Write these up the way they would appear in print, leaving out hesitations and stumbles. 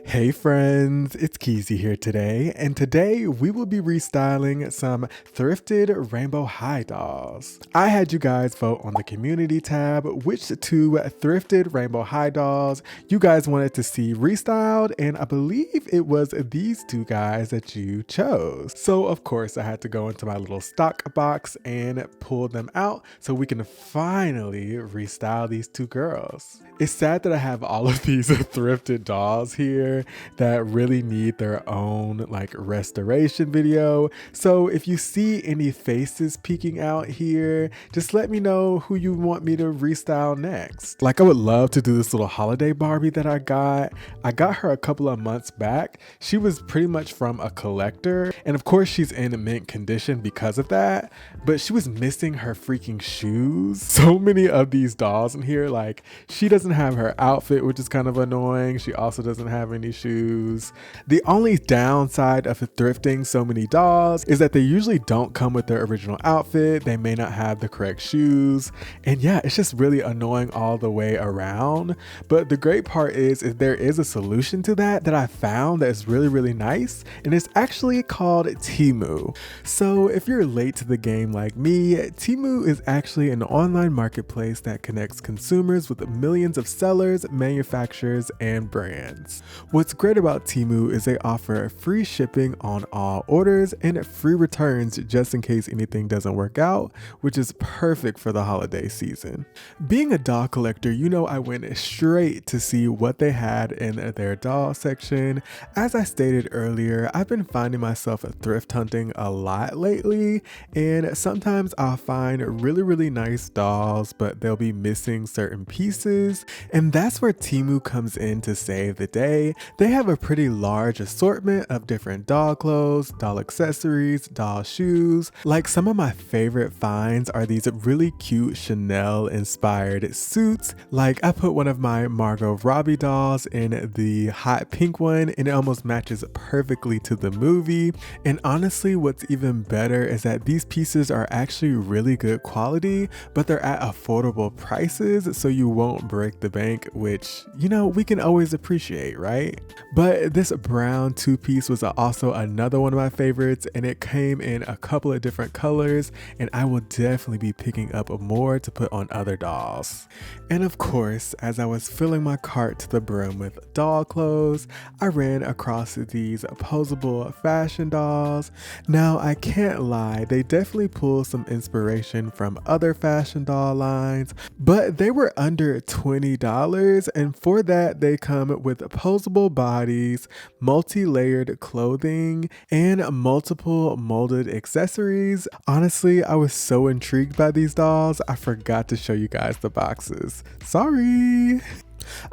Hey friends, it's Keezy here today, and today we will be restyling some thrifted rainbow high dolls. I had you guys vote on the community tab which two thrifted rainbow high dolls you guys wanted to see restyled, and I believe it was these two guys that you chose. So of course I had to go into my little stock box and pull them out so we can finally restyle these two girls. It's sad that I have all of these thrifted dolls here that really need their own like restoration video. So if you see any faces peeking out here, just let me know who you want me to restyle next. Like I would love to do this little holiday Barbie that I got. I got her a couple of months back. She was pretty much from a collector, and of course she's in mint condition because of that, but she was missing her freaking shoes. So many of these dolls in here, like she doesn't have her outfit, which is kind of annoying. She also doesn't have any shoes. The only downside of thrifting so many dolls is that they usually don't come with their original outfit. They may not have the correct shoes, and yeah, it's just really annoying all the way around. But the great part is there is a solution to that I found that is really nice, and it's actually called Temu. So if you're late to the game like me, Temu is actually an online marketplace that connects consumers with millions of sellers, manufacturers, and brands. What's great about Temu is they offer free shipping on all orders and free returns just in case anything doesn't work out, which is perfect for the holiday season. Being a doll collector, you know I went straight to see what they had in their doll section. As I stated earlier, I've been finding myself thrift hunting a lot lately, and sometimes I'll find really nice dolls, but they'll be missing certain pieces, and that's where Temu comes in to save the day. They have a pretty large assortment of different doll clothes, doll accessories, doll shoes. Like some of my favorite finds are these really cute Chanel inspired suits. Like I put one of my Margot Robbie dolls in the hot pink one, and it almost matches perfectly to the movie. And honestly, what's even better is that these pieces are actually really good quality, but they're at affordable prices, so you won't break the bank, which, you know, we can always appreciate, right? But this brown two-piece was also another one of my favorites, and it came in a couple of different colors, and I will definitely be picking up more to put on other dolls. And of course, as I was filling my cart to the brim with doll clothes, I ran across these posable fashion dolls. Now I can't lie, they definitely pull some inspiration from other fashion doll lines, but they were under $20, and for that they come with posable bodies, multi-layered clothing, and multiple molded accessories. Honestly, I was so intrigued by these dolls, I forgot to show you guys the boxes. Sorry!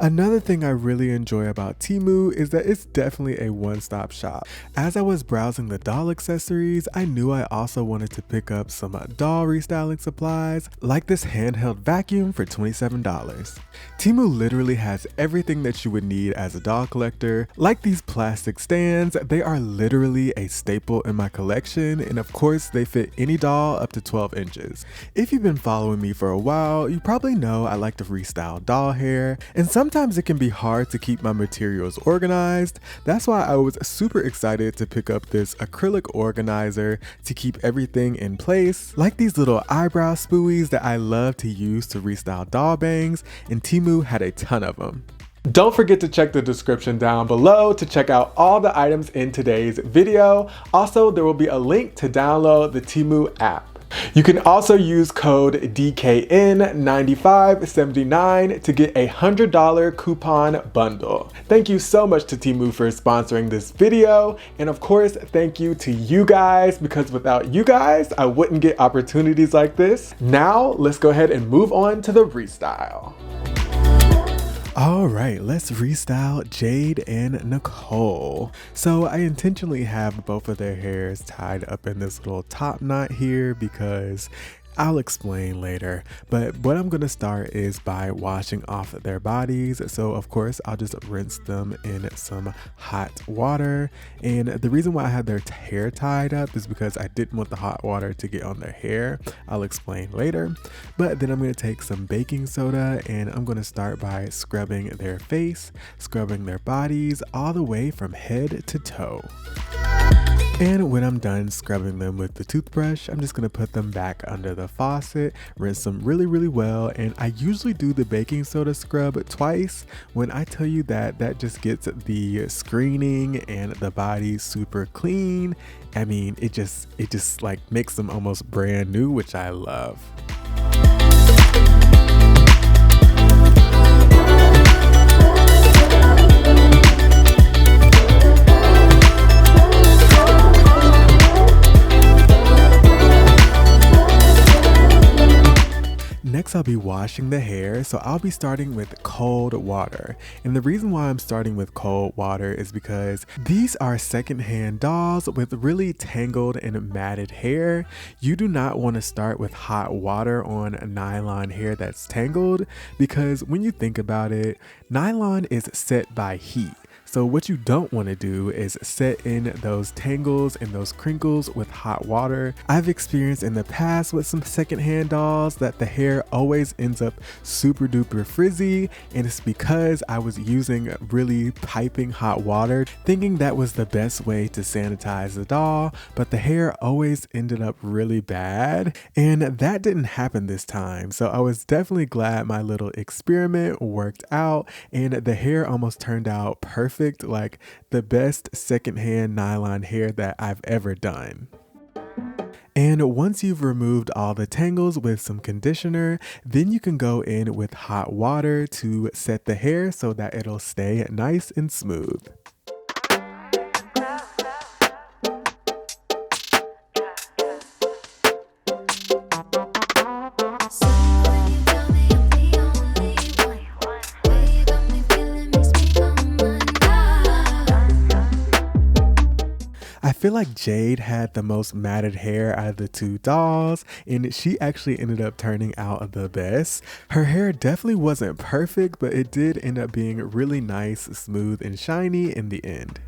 Another thing I really enjoy about Temu is that it's definitely a one-stop shop. As I was browsing the doll accessories, I knew I also wanted to pick up some doll restyling supplies, like this handheld vacuum for $27. Temu literally has everything that you would need as a doll collector. Like these plastic stands, they are literally a staple in my collection, and of course they fit any doll up to 12 inches. If you've been following me for a while, you probably know I like to restyle doll hair, and sometimes it can be hard to keep my materials organized. That's why I was super excited to pick up this acrylic organizer to keep everything in place. Like these little eyebrow spooies that I love to use to restyle doll bangs, and Temu had a ton of them. Don't forget to check the description down below to check out all the items in today's video. Also, there will be a link to download the Temu app. You can also use code DKN9579 to get a $100 coupon bundle. Thank you so much to Temu for sponsoring this video, and of course thank you to you guys, because without you guys I wouldn't get opportunities like this. Now let's go ahead and move on to the restyle. Alright, let's restyle Jade and Nicole. So I intentionally have both of their hairs tied up in this little top knot here because I'll explain later, but what I'm gonna start is by washing off their bodies. So of course, I'll just rinse them in some hot water. And the reason why I had their hair tied up is because I didn't want the hot water to get on their hair. I'll explain later. But then I'm gonna take some baking soda and I'm gonna start by scrubbing their face, scrubbing their bodies all the way from head to toe. And when I'm done scrubbing them with the toothbrush, I'm just gonna put them back under the faucet, rinse them really well. And I usually do the baking soda scrub twice. When I tell you that that just gets the screening and the body super clean, I mean, it just like makes them almost brand new, which I love. Next, I'll be washing the hair, so I'll be starting with cold water. And the reason why I'm starting with cold water is because these are secondhand dolls with really tangled and matted hair. You do not want to start with hot water on nylon hair that's tangled, because when you think about it, nylon is set by heat. So what you don't want to do is set in those tangles and those crinkles with hot water. I've experienced in the past with some secondhand dolls that the hair always ends up super duper frizzy, and it's because I was using really piping hot water, thinking that was the best way to sanitize the doll, but the hair always ended up really bad, and that didn't happen this time. So I was definitely glad my little experiment worked out, and the hair almost turned out perfect. Like the best secondhand nylon hair that I've ever done. And once you've removed all the tangles with some conditioner, then you can go in with hot water to set the hair so that it'll stay nice and smooth. I feel like Jade had the most matted hair out of the two dolls, and she actually ended up turning out the best. Her hair definitely wasn't perfect, but it did end up being really nice, smooth, and shiny in the end.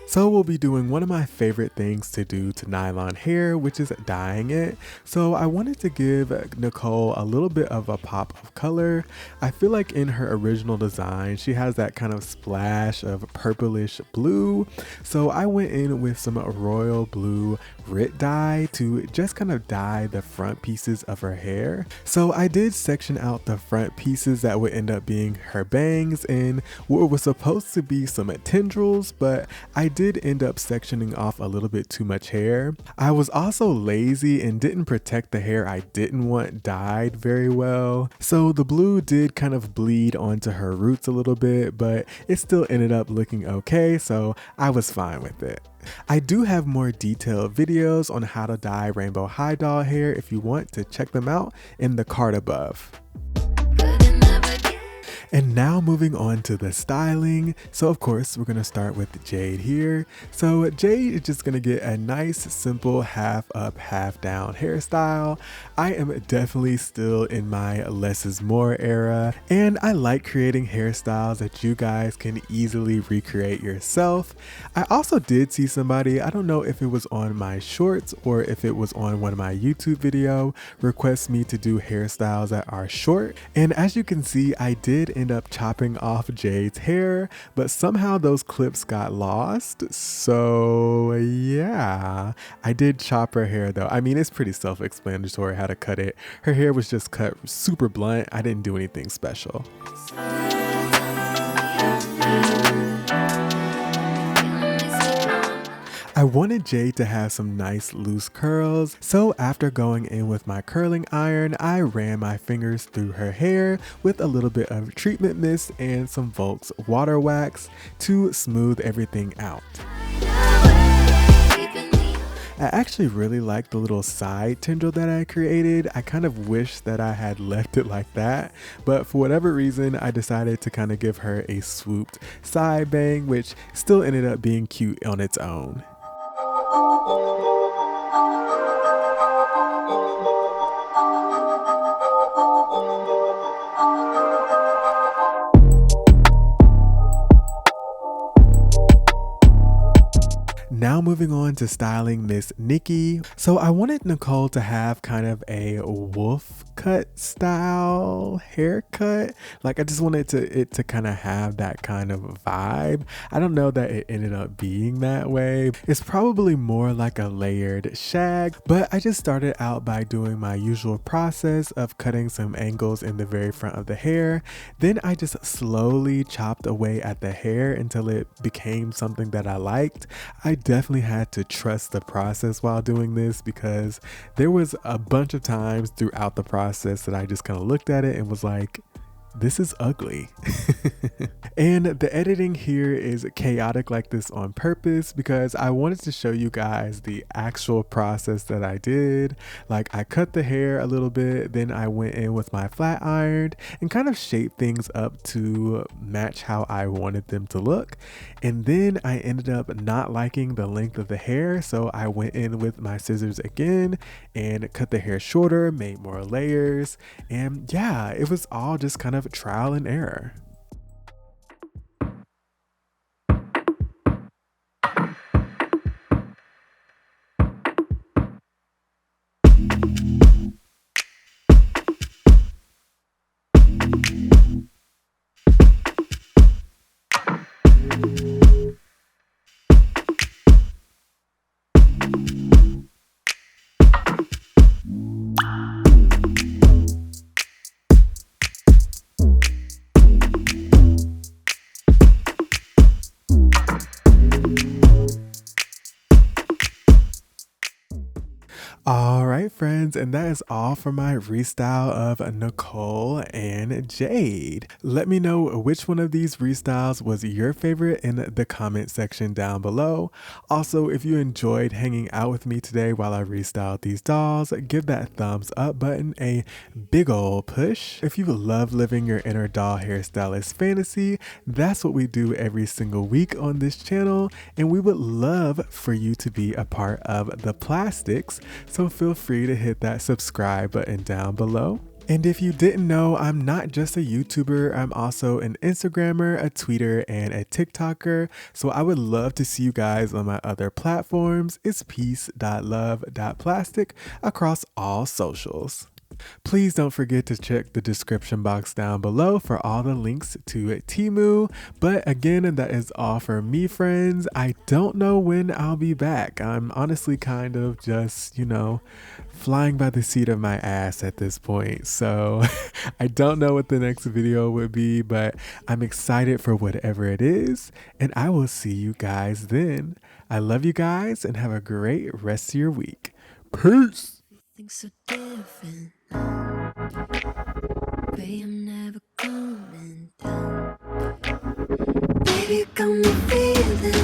So we'll be doing one of my favorite things to do to nylon hair, which is dyeing it. So I wanted to give Nicole a little bit of a pop of color. I feel like in her original design, she has that kind of splash of purplish blue. So I went in with some royal blue Rit dye to just kind of dye the front pieces of her hair. So I did section out the front pieces that would end up being her bangs and what was supposed to be some tendrils, but I did end up sectioning off a little bit too much hair. I was also lazy and didn't protect the hair I didn't want dyed very well. So the blue did kind of bleed onto her roots a little bit, but it still ended up looking okay, so I was fine with it. I do have more detailed videos on how to dye rainbow high doll hair if you want to check them out in the card above. And now moving on to the styling. So of course we're gonna start with Jade here. So Jade is just gonna get a nice simple half up half down hairstyle. I am definitely still in my less is more era, and I like creating hairstyles that you guys can easily recreate yourself. I also did see somebody, I don't know if it was on my shorts or if it was on one of my YouTube video, request me to do hairstyles that are short, and as you can see I did end up chopping off Jade's hair, but somehow those clips got lost. So yeah, I did chop her hair though. I mean, it's pretty self-explanatory how to cut it. Her hair was just cut super blunt. I didn't do anything special. I wanted Jade to have some nice loose curls, so after going in with my curling iron, I ran my fingers through her hair with a little bit of treatment mist and some Volks water wax to smooth everything out. I actually really like the little side tendril that I created. I kind of wish that I had left it like that, but for whatever reason, I decided to kind of give her a swooped side bang, which still ended up being cute on its own. Now moving on to styling Miss Nikki. So I wanted Nicole to have kind of a wolf cut style haircut. Like I just wanted it to kind of have that kind of vibe. I don't know that it ended up being that way. It's probably more like a layered shag, but I just started out by doing my usual process of cutting some angles in the very front of the hair. Then I just slowly chopped away at the hair until it became something that I liked. I definitely had to trust the process while doing this because there was a bunch of times throughout the process that I just kind of looked at it and was like, this is ugly. And the editing here is chaotic like this on purpose because I wanted to show you guys the actual process that I did. Like I cut the hair a little bit, then I went in with my flat iron and kind of shaped things up to match how I wanted them to look. And then I ended up not liking the length of the hair, so I went in with my scissors again and cut the hair shorter, made more layers, and yeah, it was all just kind of trial and error. All right, friends, and that is all for my restyle of Nicole and Jade. Let me know which one of these restyles was your favorite in the comment section down below. Also, if you enjoyed hanging out with me today while I restyled these dolls, give that thumbs up button a big ol' push. If you love living your inner doll hairstylist fantasy, that's what we do every single week on this channel, and we would love for you to be a part of the plastics. So feel free to hit that subscribe button down below. And if you didn't know, I'm not just a YouTuber, I'm also an Instagrammer, a tweeter, and a TikToker. So I would love to see you guys on my other platforms. It's peace.love.plastic across all socials. Please don't forget to check the description box down below for all the links to Temu. But again, that is all for me, friends. I don't know when I'll be back. I'm honestly kind of just, flying by the seat of my ass at this point. So I don't know what the next video would be, but I'm excited for whatever it is. And I will see you guys then. I love you guys and have a great rest of your week. Peace. Things so different now. Baby, I'm never coming down. Baby, got me feeling